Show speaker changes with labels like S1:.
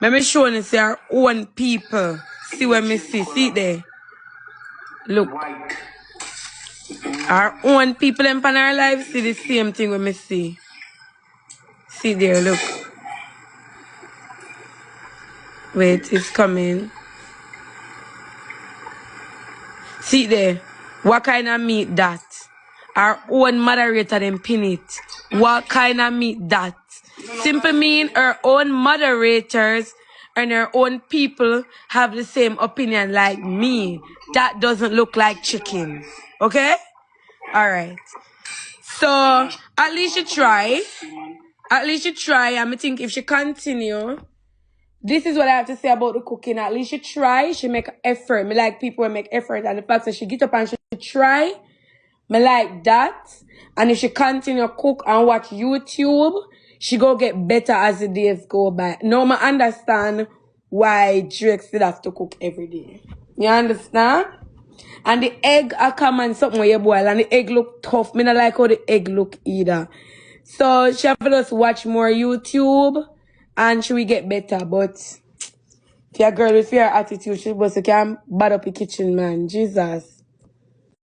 S1: Let me show you see our own people. See what me see. See it there. Look. Our own people in our lives see the same thing when me see. See there, look. Wait, it's coming. See there. What kind of meat that? Our own moderator then pin it. What kind of meat that? Simply mean our own moderators and our own people have the same opinion like me. That doesn't look like chicken. Okay? Alright. So, at least you try. At least you try. And I think if she continue, this is what I have to say about the cooking. At least she try. She make effort. Me like people who make effort. And the fact that she get up and she try, me like that. And if she continue cook and watch YouTube, she go get better as the days go by. Now I understand why Drake still have to cook every day. You understand? And the egg I come and something where you boil and the egg look tough. Me not like how the egg look either. So she have to just watch more YouTube and she will get better. But if you're a girl with your attitude, she must can bad up the kitchen, man. Jesus.